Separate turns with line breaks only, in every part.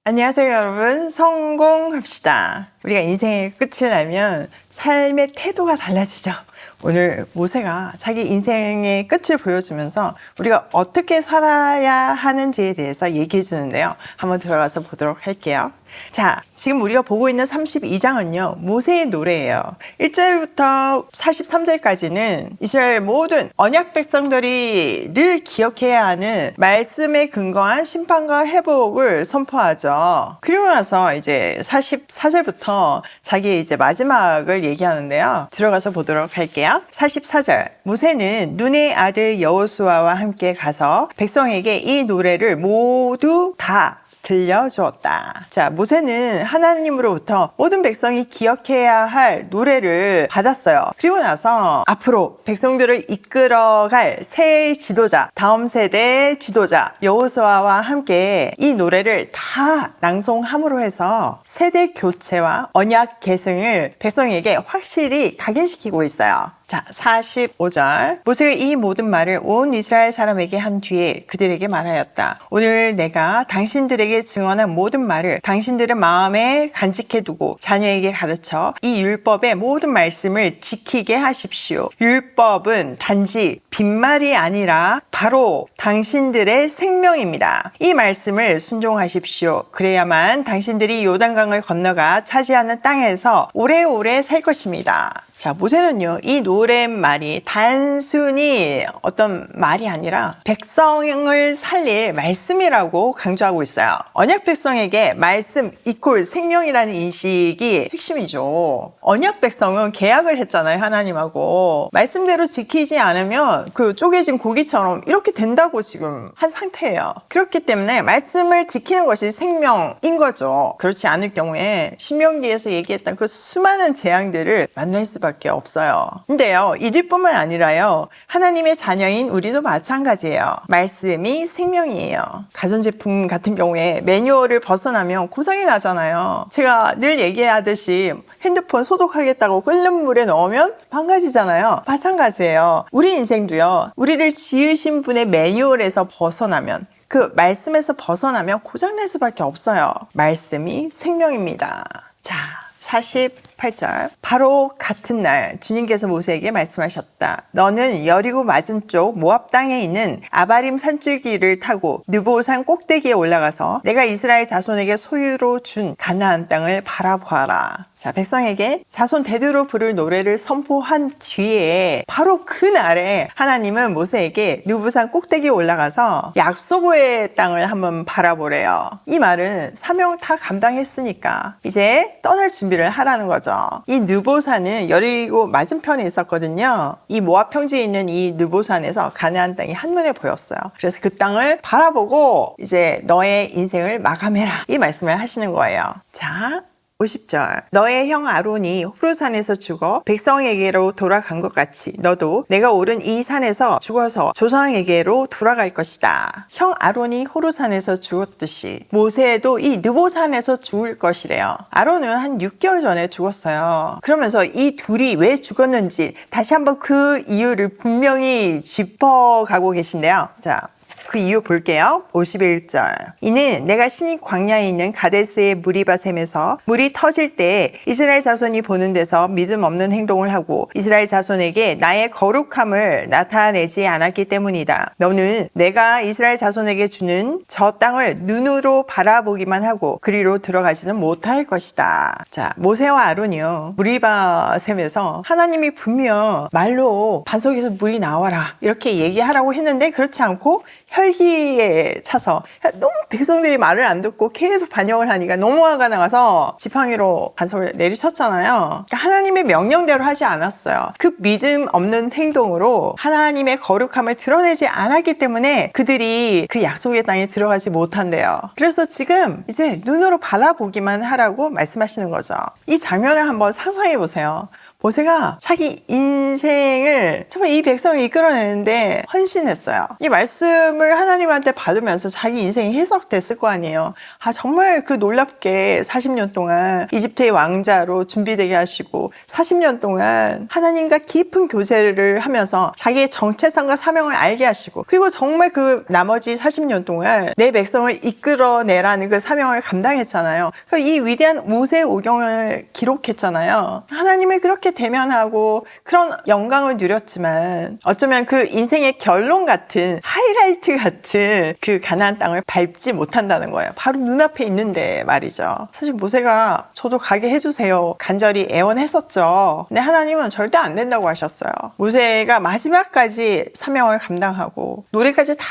안녕하세요, 여러분. 성공합시다. 우리가 인생의 끝을 알면 삶의 태도가 달라지죠. 오늘 모세가 자기 인생의 끝을 보여주면서 우리가 어떻게 살아야 하는지에 대해서 얘기해 주는데요. 한번 들어가서 보도록 할게요. 자, 지금 우리가 보고 있는 32장은요, 모세의 노래예요. 1절부터 43절까지는 이스라엘 모든 언약 백성들이 늘 기억해야 하는 말씀에 근거한 심판과 회복을 선포하죠. 그리고 나서 이제 44절부터 자기의 이제 마지막을 얘기하는데요. 들어가서 보도록 할게요. 44절. 모세는 눈의 아들 여호수아와 함께 가서 백성에게 이 노래를 모두 다 들려주었다. 자, 모세는 하나님으로부터 모든 백성이 기억해야 할 노래를 받았어요. 그리고 나서 앞으로 백성들을 이끌어갈 새 지도자, 다음 세대 지도자 여호수아와 함께 이 노래를 다 낭송함으로 해서 세대 교체와 언약 계승을 백성에게 확실히 각인시키고 있어요. 자, 45절. 모세가 이 모든 말을 온 이스라엘 사람에게 한 뒤에 그들에게 말하였다. 오늘 내가 당신들에게 증언한 모든 말을 당신들의 마음에 간직해두고 자녀에게 가르쳐 이 율법의 모든 말씀을 지키게 하십시오. 율법은 단지 빈말이 아니라 바로 당신들의 생명입니다. 이 말씀을 순종하십시오. 그래야만 당신들이 요단강을 건너가 차지하는 땅에서 오래오래 살 것입니다. 자, 모세는요, 이 노랫말이 단순히 어떤 말이 아니라 백성을 살릴 말씀이라고 강조하고 있어요. 언약 백성에게 말씀 이퀄 생명이라는 인식이 핵심이죠. 언약 백성은 계약을 했잖아요, 하나님하고. 말씀대로 지키지 않으면 그 쪼개진 고기처럼 이렇게 된다고 지금 한 상태예요. 그렇기 때문에 말씀을 지키는 것이 생명인 거죠. 그렇지 않을 경우에 신명기에서 얘기했던 그 수많은 재앙들을 만날 수밖에 없어요. 근데요, 이들뿐만 아니라요, 하나님의 자녀인 우리도 마찬가지예요. 말씀이 생명이에요. 가전제품 같은 경우에 매뉴얼을 벗어나면 고장이 나잖아요. 제가 늘 얘기하듯이 핸드폰 소독하겠다고 끓는 물에 넣으면 망가지잖아요. 마찬가지예요. 우리 인생도요, 우리를 지으신 분의 매뉴얼에서 벗어나면, 그 말씀에서 벗어나면 고장날 수밖에 없어요. 말씀이 생명입니다. 자, 48절. 바로 같은 날 주님께서 모세에게 말씀하셨다. 너는 여리고 맞은쪽 모압 땅에 있는 아바림 산줄기를 타고 느보산 꼭대기에 올라가서 내가 이스라엘 자손에게 소유로 준 가나안 땅을 바라보아라. 자, 백성에게 자손 대대로 부를 노래를 선포한 뒤에 바로 그날에 하나님은 모세에게 느보산 꼭대기에 올라가서 약속의 땅을 한번 바라보래요. 이 말은 사명 다 감당했으니까 이제 떠날 준비를 하라는 거죠. 이 느보산은 여리고 맞은편에 있었거든요. 이 모압 평지에 있는 이 느보산에서 가나안 땅이 한눈에 보였어요. 그래서 그 땅을 바라보고 이제 너의 인생을 마감해라, 이 말씀을 하시는 거예요. 자, 50절. 너의 형 아론이 호르산에서 죽어 백성에게로 돌아간 것 같이 너도 내가 오른 이 산에서 죽어서 조상에게로 돌아갈 것이다. 형 아론이 호르산에서 죽었듯이 모세도 이 느보산에서 죽을 것이래요. 아론은 한 6개월 전에 죽었어요. 그러면서 이 둘이 왜 죽었는지 다시 한번 그 이유를 분명히 짚어가고 계신데요. 자, 그 이유 볼게요. 51절. 이는 내가 신이 광야에 있는 가데스의 무리바셈에서 물이 터질 때 이스라엘 자손이 보는 데서 믿음 없는 행동을 하고 이스라엘 자손에게 나의 거룩함을 나타내지 않았기 때문이다. 너는 내가 이스라엘 자손에게 주는 저 땅을 눈으로 바라보기만 하고 그리로 들어가지는 못할 것이다. 자, 모세와 아론이요, 무리바셈에서 하나님이 분명 말로 반석에서 물이 나와라 이렇게 얘기하라고 했는데 그렇지 않고 혈기에 차서 너무 백성들이 말을 안 듣고 계속 반역을 하니까 너무 화가 나서 지팡이로 반석을 내리쳤잖아요. 그러니까 하나님의 명령대로 하지 않았어요. 그 믿음 없는 행동으로 하나님의 거룩함을 드러내지 않았기 때문에 그들이 그 약속의 땅에 들어가지 못한대요. 그래서 지금 이제 눈으로 바라보기만 하라고 말씀하시는 거죠. 이 장면을 한번 상상해 보세요. 모세가 자기 인생을 정말 이 백성을 이끌어내는데 헌신했어요. 이 말씀을 하나님한테 받으면서 자기 인생이 해석됐을 거 아니에요. 정말 그 놀랍게 40년 동안 이집트의 왕자로 준비되게 하시고 40년 동안 하나님과 깊은 교제를 하면서 자기의 정체성과 사명을 알게 하시고, 그리고 정말 그 나머지 40년 동안 내 백성을 이끌어내라는 그 사명을 감당했잖아요. 이 위대한 모세 오경을 기록했잖아요. 하나님을 그렇게 대면하고 그런 영광을 누렸지만 어쩌면 그 인생의 결론 같은, 하이라이트 같은 그 가나안 땅을 밟지 못한다는 거예요. 바로 눈앞에 있는데 말이죠. 사실 모세가 저도 가게 해주세요 간절히 애원했었죠. 근데 하나님은 절대 안 된다고 하셨어요. 모세가 마지막까지 사명을 감당하고 노래까지 다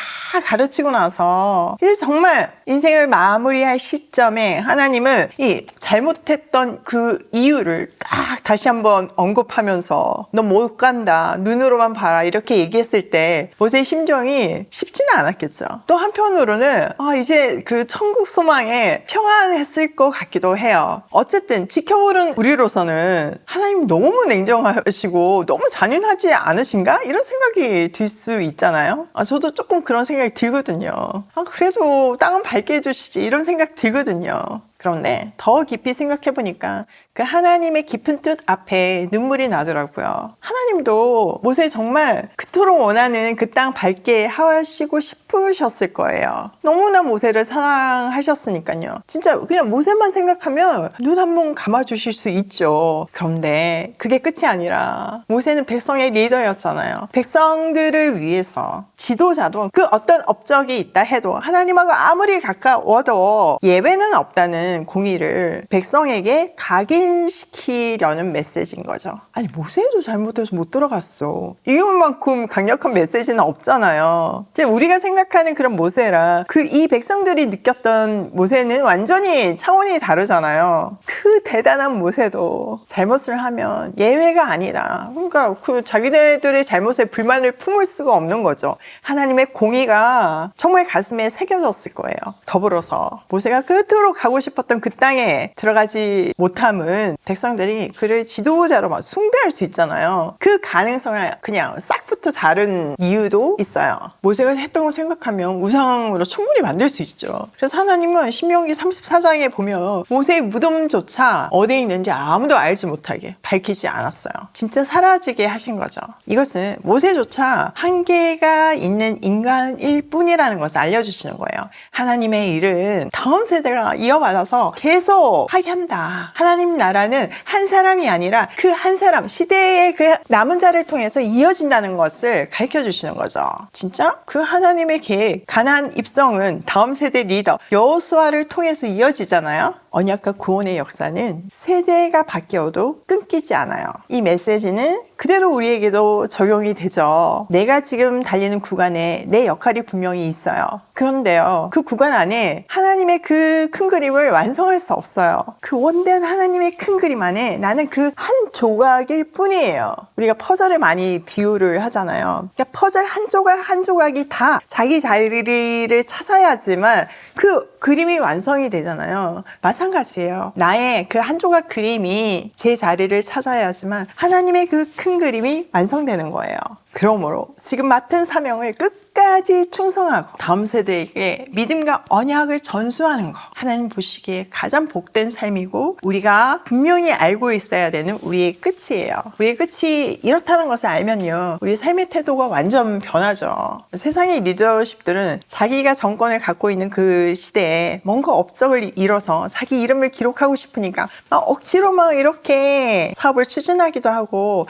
가르치고 나서 이제 정말 인생을 마무리할 시점에 하나님은 이 잘못했던 그 이유를 딱 다시 한번 언급하면서 너 못 간다, 눈으로만 봐라, 이렇게 얘기했을 때 모세의 심정이 쉽지는 않았겠죠. 또 한편으로는 이제 그 천국 소망에 평안했을 것 같기도 해요. 어쨌든 지켜보는 우리로서는 하나님 너무 냉정하시고 너무 잔인하지 않으신가? 이런 생각이 들 수 있잖아요. 저도 조금 그런 생각이 들거든요. 그래도 땅은 밝게 해주시지, 이런 생각 들거든요. 그런데 더 깊이 생각해보니까 그 하나님의 깊은 뜻 앞에 눈물이 나더라고요. 하나님도 모세 정말 그토록 원하는 그 땅 밝게 하시고 싶으셨을 거예요. 너무나 모세를 사랑하셨으니까요. 진짜 그냥 모세만 생각하면 눈 한 번 감아주실 수 있죠. 그런데 그게 끝이 아니라 모세는 백성의 리더였잖아요. 백성들을 위해서 지도자도 그 어떤 업적이 있다 해도 하나님하고 아무리 가까워도 예외는 없다는 공의를 백성에게 각인시키려는 메시지인 거죠. 아니 모세도 잘못해서 못 들어갔어, 이것만큼 강력한 메시지는 없잖아요. 이제 우리가 생각하는 그런 모세랑 그 이 백성들이 느꼈던 모세는 완전히 차원이 다르잖아요. 그 대단한 모세도 잘못을 하면 예외가 아니라, 그러니까 그 자기네들의 잘못에 불만을 품을 수가 없는 거죠. 하나님의 공의가 정말 가슴에 새겨졌을 거예요. 더불어서 모세가 그토록 가고 싶었던 그 땅에 들어가지 못함은 백성들이 그를 지도자로 막 숭배할 수 있잖아요. 그 가능성을 그냥 싹부터 자른 이유도 있어요. 모세가 했던 거 생각하면 우상으로 충분히 만들 수 있죠. 그래서 하나님은 신명기 34장에 보면 모세의 무덤조차 어디에 있는지 아무도 알지 못하게 밝히지 않았어요. 진짜 사라지게 하신 거죠. 이것은 모세조차 한계가 있는 인간일 뿐이라는 것을 알려주시는 거예요. 하나님의 일은 다음 세대가 이어받아서 계속 하게 한다. 하나님 나라는 한 사람이 아니라 그 한 사람, 시대의 그 남은 자를 통해서 이어진다는 것을 가르쳐 주시는 거죠. 진짜 그 하나님의 계획, 가나안 입성은 다음 세대 리더 여호수아를 통해서 이어지잖아요. 언약과 구원의 역사는 세대가 바뀌어도 끊기지 않아요. 이 메시지는 그대로 우리에게도 적용이 되죠. 내가 지금 달리는 구간에 내 역할이 분명히 있어요. 그런데요, 그 구간 안에 하나님의 그 큰 그림을 완성할 수 없어요. 그 원대한 하나님의 큰 그림 안에 나는 그 한 조각일 뿐이에요. 우리가 퍼즐에 많이 비유를 하잖아요. 그러니까 퍼즐 한 조각 한 조각이 다 자기 자리를 찾아야지만 그 그림이 완성이 되잖아요. 마찬가지예요. 나의 그 한 조각 그림이 제 자리를 찾아야지만 하나님의 그 큰 그림이 완성되는 거예요. 그러므로 지금 맡은 사명을 끝까지 충성하고 다음 세대에게 믿음과 언약을 전수하는 거, 하나님 보시기에 가장 복된 삶이고 우리가 분명히 알고 있어야 되는 우리의 끝이에요. 우리의 끝이 이렇다는 것을 알면요, 우리 삶의 태도가 완전 변하죠. 세상의 리더십들은 자기가 정권을 갖고 있는 그 시대에 뭔가 업적을 이뤄서 자기 이름을 기록하고 싶으니까 막 억지로 막 이렇게 사업을 추진하기도 하고,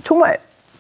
정말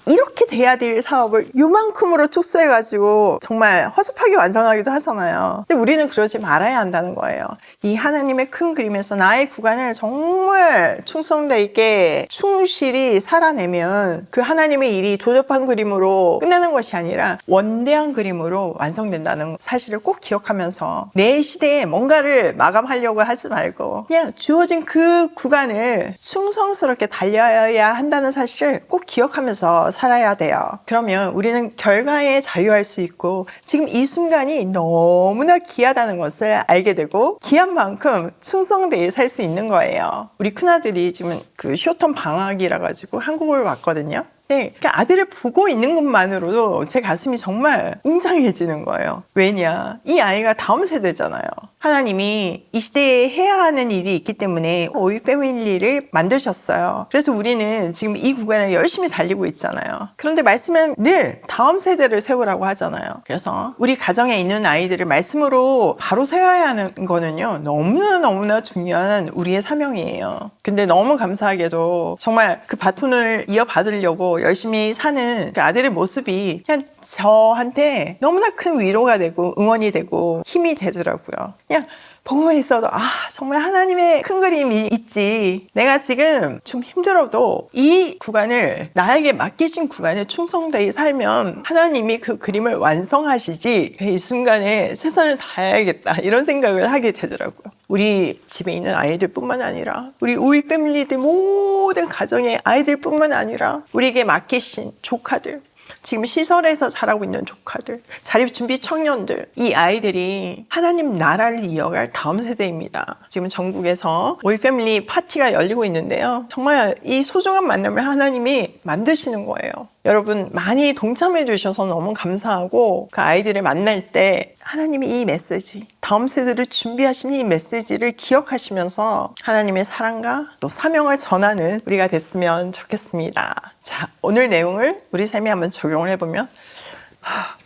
이렇게 돼야 될 사업을 요만큼으로 축소해가지고 정말 허접하게 완성하기도 하잖아요. 근데 우리는 그러지 말아야 한다는 거예요. 이 하나님의 큰 그림에서 나의 구간을 정말 충성돼 있게 충실히 살아내면 그 하나님의 일이 조잡한 그림으로 끝나는 것이 아니라 원대한 그림으로 완성된다는 사실을 꼭 기억하면서 내 시대에 뭔가를 마감하려고 하지 말고 그냥 주어진 그 구간을 충성스럽게 달려야 한다는 사실을 꼭 기억하면서 살아야 돼요. 그러면 우리는 결과에 자유할 수 있고 지금 이 순간이 너무나 귀하다는 것을 알게 되고 귀한 만큼 충성되게 살 수 있는 거예요. 우리 큰아들이 지금 그 쇼텀 방학이라 가지고 한국을 왔거든요. 네, 그러니까 아들을 보고 있는 것만으로도 제 가슴이 정말 웅장해지는 거예요. 왜냐? 이 아이가 다음 세대잖아요. 하나님이 이 시대에 해야 하는 일이 있기 때문에 오이 패밀리를 만드셨어요. 그래서 우리는 지금 이 구간을 열심히 달리고 있잖아요. 그런데 말씀은 늘 다음 세대를 세우라고 하잖아요. 그래서 우리 가정에 있는 아이들을 말씀으로 바로 세워야 하는 거는요, 너무나 중요한 우리의 사명이에요. 근데 너무 감사하게도 정말 그 바톤을 이어받으려고 열심히 사는 그 아들의 모습이 그냥 저한테 너무나 큰 위로가 되고 응원이 되고 힘이 되더라고요. 그냥 보고만 있어도 정말 하나님의 큰 그림이 있지. 내가 지금 좀 힘들어도 이 구간을 나에게 맡기신 구간에 충성되게 살면 하나님이 그 그림을 완성하시지. 이 순간에 최선을 다해야겠다 이런 생각을 하게 되더라고요. 우리 집에 있는 아이들뿐만 아니라 우리 오이 패밀리들 모든 가정의 아이들뿐만 아니라 우리에게 맡기신 조카들, 지금 시설에서 자라고 있는 조카들, 자립준비 청년들, 이 아이들이 하나님 나라를 이어갈 다음 세대입니다. 지금 전국에서 오이 패밀리 파티가 열리고 있는데요. 정말 이 소중한 만남을 하나님이 만드시는 거예요. 여러분 많이 동참해 주셔서 너무 감사하고 그 아이들을 만날 때 하나님이 이 메시지, 다음 세대를 준비하신 이 메시지를 기억하시면서 하나님의 사랑과 또 사명을 전하는 우리가 됐으면 좋겠습니다. 자, 오늘 내용을 우리 삶에 한번 적용을 해보면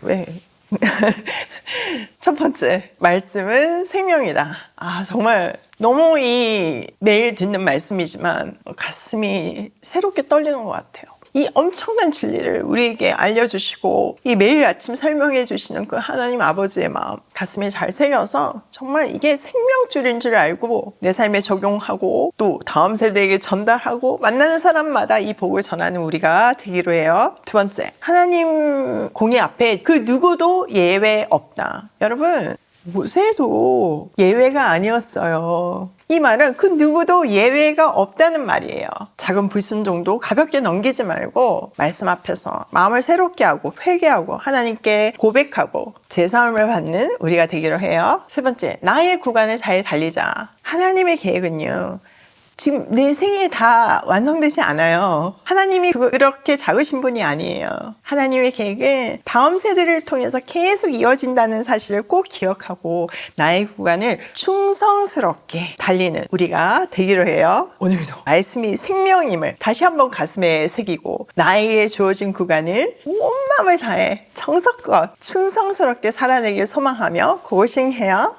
왜? 첫 번째, 말씀은 생명이다. 정말 너무 이 매일 듣는 말씀이지만 가슴이 새롭게 떨리는 것 같아요. 이 엄청난 진리를 우리에게 알려주시고 이 매일 아침 설명해 주시는 그 하나님 아버지의 마음 가슴에 잘 새겨서 정말 이게 생명줄인 줄 알고 내 삶에 적용하고 또 다음 세대에게 전달하고 만나는 사람마다 이 복을 전하는 우리가 되기로 해요. 두 번째, 하나님 공의 앞에 그 누구도 예외 없다. 여러분, 모세도 예외가 아니었어요. 이 말은 그 누구도 예외가 없다는 말이에요. 작은 불순종도 가볍게 넘기지 말고 말씀 앞에서 마음을 새롭게 하고 회개하고 하나님께 고백하고 제사함을 받는 우리가 되기로 해요. 세 번째, 나의 구간을 잘 달리자. 하나님의 계획은요, 지금 내 생에 다 완성되지 않아요. 하나님이 그렇게 작으신 분이 아니에요. 하나님의 계획은 다음 세대를 통해서 계속 이어진다는 사실을 꼭 기억하고 나의 구간을 충성스럽게 달리는 우리가 되기로 해요. 오늘도 말씀이 생명임을 다시 한번 가슴에 새기고 나에게 주어진 구간을 온 마음을 다해 정성껏 충성스럽게 살아내길 소망하며 고싱해요.